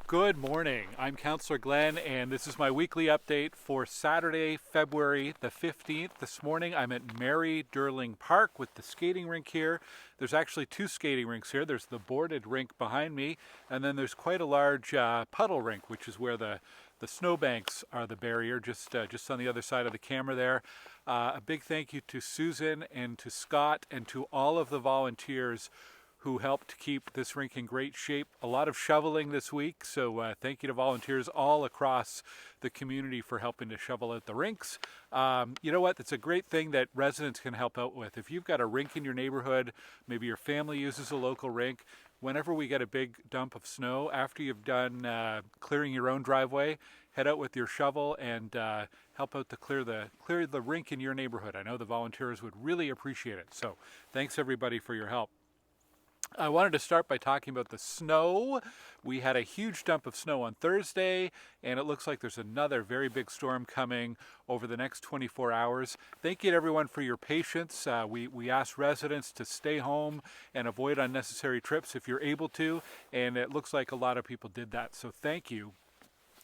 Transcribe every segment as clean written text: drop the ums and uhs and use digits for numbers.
Good morning. I'm Councillor Glen, and this is my weekly update for Saturday, February the 15th. This morning I'm at Mary Durling Park with the skating rink here. There's actually two skating rinks here. There's the boarded rink behind me, and then there's quite a large puddle rink, which is where the snowbanks are the barrier, just on the other side of the camera there. A big thank you to Susan and to Scott and to all of the volunteers who helped keep this rink in great shape. A lot of shoveling this week, so thank you to volunteers all across the community for helping to shovel out the rinks. You know what? It's a great thing that residents can help out with. If you've got a rink in your neighborhood, maybe your family uses a local rink, whenever we get a big dump of snow, after you've done clearing your own driveway, head out with your shovel and help out to clear the rink in your neighborhood. I know the volunteers would really appreciate it. So thanks everybody for your help. I wanted to start by talking about the snow. We had a huge dump of snow on Thursday, and it looks like there's another very big storm coming over the next 24 hours. Thank you to everyone for your patience. We asked residents to stay home and avoid unnecessary trips if you're able to, and it looks like a lot of people did that, so thank you,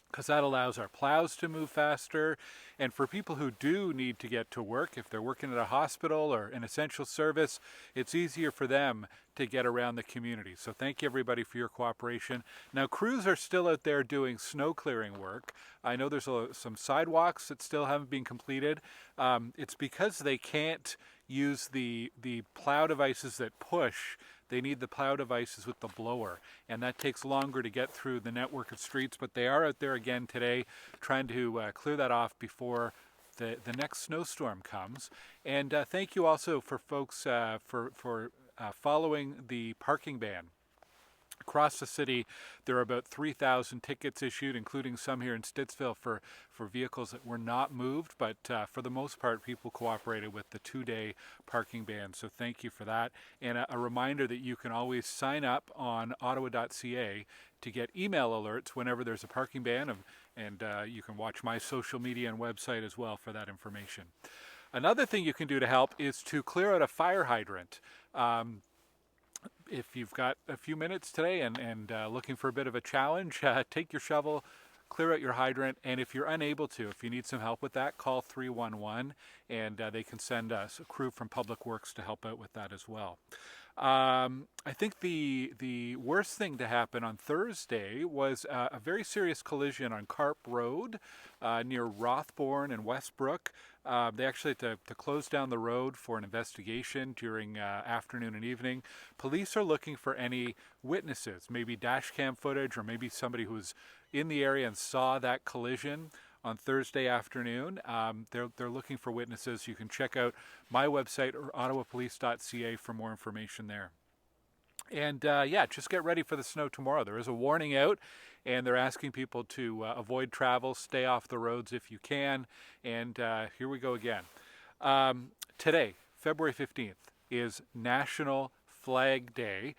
because that allows our plows to move faster. And for people who do need to get to work, if they're working at a hospital or an essential service, it's easier for them to get around the community. So thank you everybody for your cooperation. Now crews are still out there doing snow clearing work. I know there's some sidewalks that still haven't been completed. It's because they can't use the plow devices that push. They need the plow devices with the blower, and that takes longer to get through the network of streets, but they are out there again today trying to clear that off before the next snowstorm comes. And thank you also for folks for following the parking ban. Across the city, there are about 3,000 tickets issued, including some here in Stittsville for vehicles that were not moved, but for the most part, people cooperated with the 2-day parking ban, so thank you for that. And a reminder that you can always sign up on ottawa.ca to get email alerts whenever there's a parking ban, and you can watch my social media and website as well for that information. Another thing you can do to help is to clear out a fire hydrant. If you've got a few minutes today and looking for a bit of a challenge, take your shovel, clear out your hydrant, and if you're unable to, if you need some help with that, call 311 and they can send us a crew from Public Works to help out with that as well. I think the worst thing to happen on Thursday was a very serious collision on Carp Road near Rothbourne and Westbrook. They actually had to close down the road for an investigation during afternoon and evening. Police are looking for any witnesses, maybe dash cam footage or maybe somebody who was in the area and saw that collision on Thursday afternoon. They're looking for witnesses. You can check out my website or ottawapolice.ca for more information there. And yeah, just get ready for the snow tomorrow. There is a warning out, and they're asking people to avoid travel, stay off the roads if you can. And here we go again. Today, February 15th, is National Flag Day,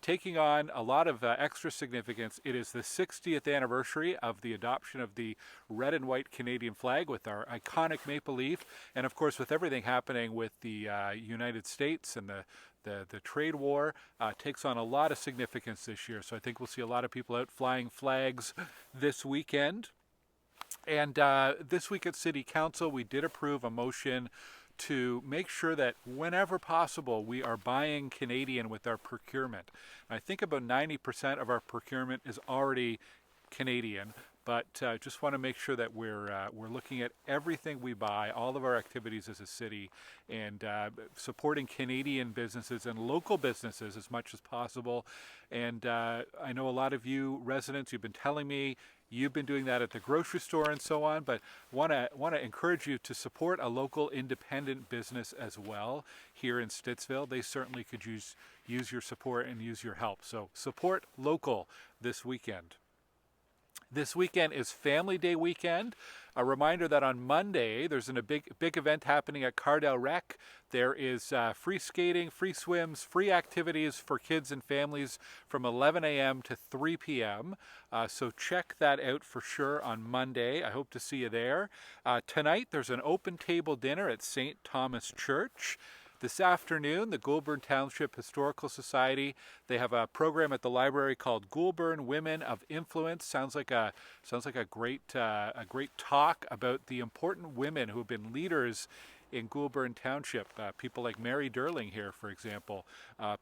taking on a lot of extra significance. It is the 60th anniversary of the adoption of the red and white Canadian flag with our iconic maple leaf, and of course with everything happening with the United States and the trade war, takes on a lot of significance this year. So I think we'll see a lot of people out flying flags this weekend. And this week at City Council, we did approve a motion to make sure that whenever possible we are buying Canadian with our procurement. I think about 90% of our procurement is already Canadian, but just want to make sure that we're looking at everything we buy, all of our activities as a city, and supporting Canadian businesses and local businesses as much as possible. And I know a lot of you residents, you've been telling me you've been doing that at the grocery store and so on, but want to encourage you to support a local independent business as well here in Stittsville. They certainly could use your support and use your help. So support local this weekend. This weekend is Family Day weekend. A reminder that on Monday there's a big event happening at CARDELREC. There is free skating, free swims, free activities for kids and families from 11 a.m. to 3 p.m. So check that out for sure on Monday. I hope to see you there. Tonight there's an open table dinner at St. Thomas Church. This afternoon, the Goulbourn Township Historical Society, they have a program at the library called Goulbourn Women of Influence. Sounds like a great talk about the important women who have been leaders in Goulbourn Township. People like Mary Durling here, for example.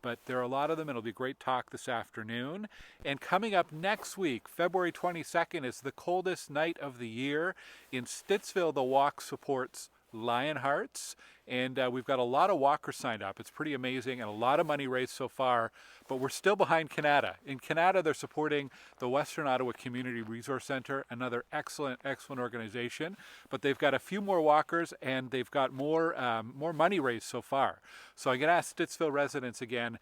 But there are a lot of them. It'll be a great talk this afternoon. And coming up next week, February 22nd, is the coldest night of the year. In Stittsville, the walk supports Lion Hearts, and we've got a lot of walkers signed up. It's pretty amazing, and a lot of money raised so far, but we're still behind Canada. In Canada, they're supporting the Western Ottawa Community Resource Centre, another excellent organization, but they've got a few more walkers, and they've got more money raised so far. So I'm going to ask Stittsville residents again,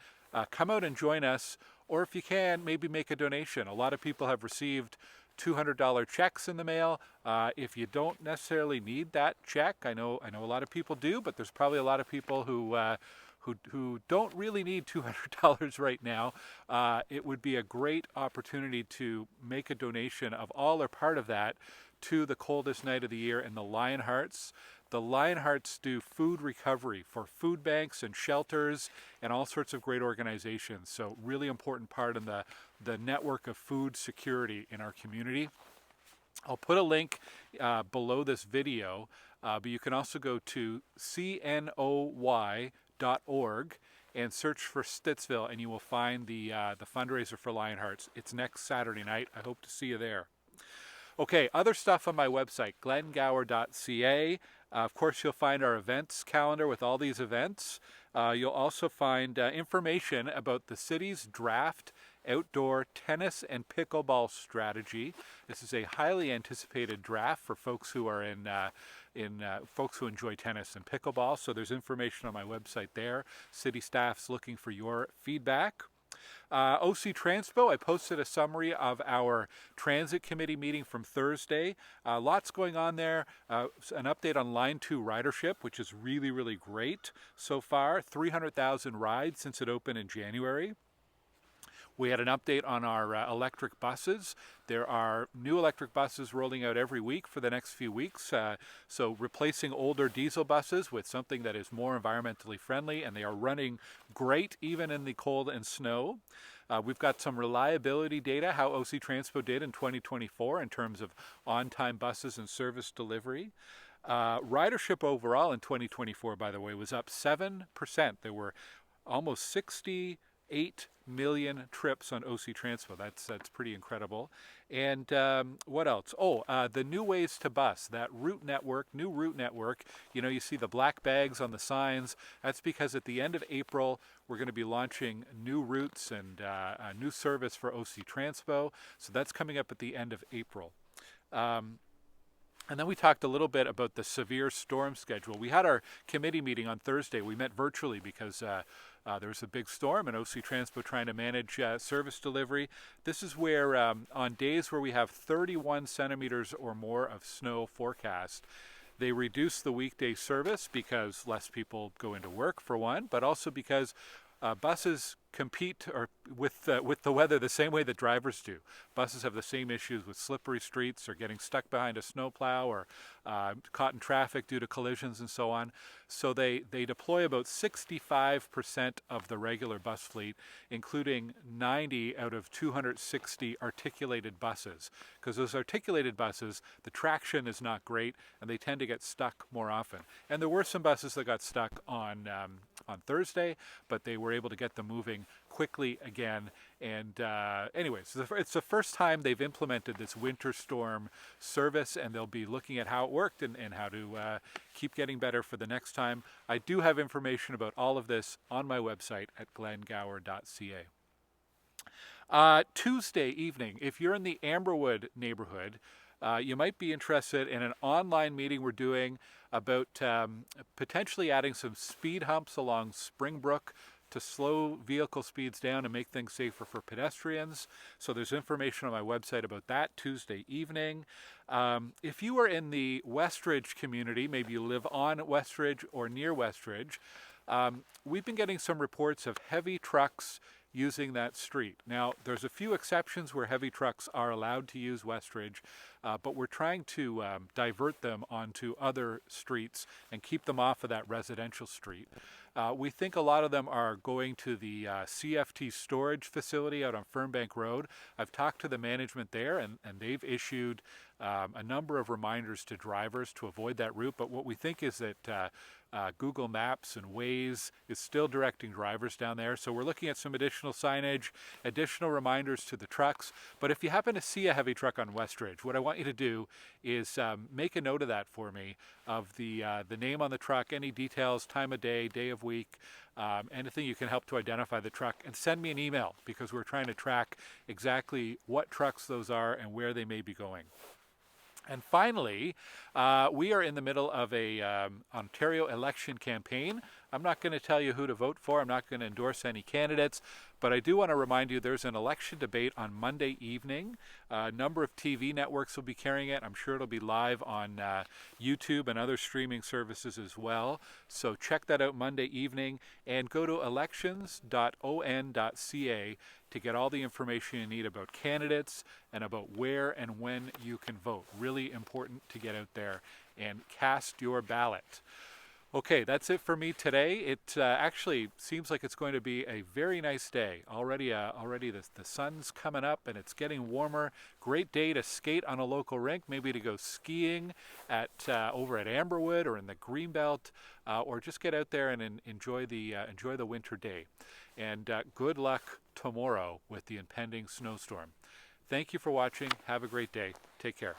come out and join us, or if you can, maybe make a donation. A lot of people have received $200 checks in the mail. If you don't necessarily need that check, I know a lot of people do, but there's probably a lot of people who don't really need $200 right now. It would be a great opportunity to make a donation of all or part of that to the coldest night of the year and the Lion Hearts. The Lion Hearts do food recovery for food banks and shelters and all sorts of great organizations. So really important part in the network of food security in our community. I'll put a link below this video, but you can also go to cnoy.org and search for Stittsville, and you will find the fundraiser for Lion Hearts. It's next Saturday night. I hope to see you there. Okay, other stuff on my website, glengower.ca. Of course, you'll find our events calendar with all these events. You'll also find information about the city's draft outdoor tennis and pickleball strategy. This is a highly anticipated draft for folks who are folks who enjoy tennis and pickleball. So there's information on my website there. City staff's looking for your feedback. OC Transpo, I posted a summary of our transit committee meeting from Thursday. Lots going on there. An update on Line 2 ridership, which is really, really great so far. 300,000 rides since it opened in January. We had an update on our electric buses. There are new electric buses rolling out every week for the next few weeks. So replacing older diesel buses with something that is more environmentally friendly, and they are running great even in the cold and snow. We've got some reliability data, how OC Transpo did in 2024 in terms of on-time buses and service delivery. Ridership overall in 2024, by the way, was up 7%. There were almost 68 million trips on OC Transpo. That's pretty incredible. And what else? The new ways to bus, that new route network. You know, you see the black bags on the signs. That's because at the end of April, we're going to be launching new routes and a new service for OC Transpo. So that's coming up at the end of April. And then we talked a little bit about the severe storm schedule. We had our committee meeting on Thursday. We met virtually because there was a big storm and OC Transpo trying to manage service delivery. This is where on days where we have 31 centimeters or more of snow forecast, they reduce the weekday service because less people go into work, for one, but also because buses compete with the weather the same way that drivers do. Buses have the same issues with slippery streets or getting stuck behind a snowplow or caught in traffic due to collisions and so on. So they deploy about 65% of the regular bus fleet, including 90 out of 260 articulated buses. Because those articulated buses, the traction is not great and they tend to get stuck more often. And there were some buses that got stuck on Thursday, but they were able to get them moving quickly again. And anyways, it's the first time they've implemented this winter storm service, and they'll be looking at how it worked and how to keep getting better for the next time. I do have information about all of this on my website at glengower.ca. Tuesday evening, if you're in the Amberwood neighborhood, you might be interested in an online meeting we're doing about potentially adding some speed humps along Springbrook to slow vehicle speeds down and make things safer for pedestrians. So there's information on my website about that Tuesday evening. If you are in the Westridge community, maybe you live on Westridge or near Westridge, we've been getting some reports of heavy trucks using that street. Now, there's a few exceptions where heavy trucks are allowed to use Westridge, but we're trying to divert them onto other streets and keep them off of that residential street. We think a lot of them are going to the CFT storage facility out on Fernbank Road. I've talked to the management there, and they've issued a number of reminders to drivers to avoid that route. But what we think is that Google Maps and Waze is still directing drivers down there. So we're looking at some additional signage, additional reminders to the trucks. But if you happen to see a heavy truck on Westridge, what I want you to do is make a note of that for me, of the name on the truck, any details, time of day, day of week, anything you can help to identify the truck, and send me an email, because we're trying to track exactly what trucks those are and where they may be going. And finally, we are in the middle of a Ontario election campaign. I'm not going to tell you who to vote for. I'm not going to endorse any candidates, but I do want to remind you there's an election debate on Monday evening. A number of TV networks will be carrying it. I'm sure it'll be live on YouTube and other streaming services as well. So check that out Monday evening, and go to elections.on.ca to get all the information you need about candidates and about where and when you can vote. Really important to get out there and cast your ballot. Okay, that's it for me today. It actually seems like it's going to be a very nice day. Already the sun's coming up and it's getting warmer. Great day to skate on a local rink, maybe to go skiing at over at Amberwood or in the Greenbelt, or just get out there and enjoy the winter day. And good luck tomorrow with the impending snowstorm. Thank you for watching. Have a great day. Take care.